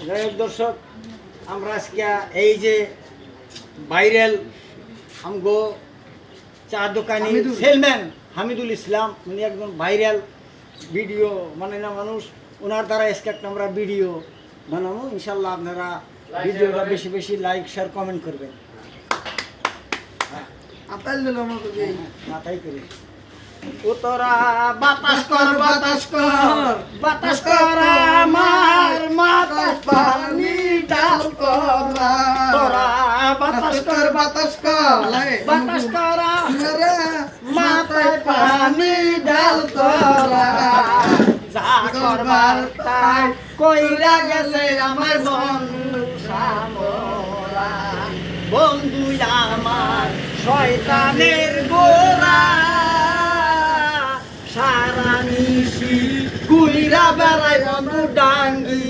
যাই হোক দর্শক, আমরা আজকে এই যে ভাইরাল আমগো চা দোকানি সেলম্যান হামিদুল ইসলাম, উনি একজন ভাইরাল ভিডিও মানে না মানুষ, ওনার দ্বারা আজকে একটা আমরা ভিডিও বানাবো। ইনশাল্লাহ আপনারা ভিডিওটা বেশি বেশি লাইক শেয়ার কমেন্ট করবেন। মাথায় করে তোরা বাতাস কর বাতাস কর বাতাস কর আমার মাথায় পানি ডাল কর, তোরা বাতাস কর বাতাস কর বাতাস কর মাথায় পানি ডাল কর, যা করবার তাই কইরা গেছে আমার বন্ধু সামরা, বন্ধু আমার শয়তানের গোরা, সারা নিশি কুইরা বেড়ায় বন্ধু ডাঙ্গি।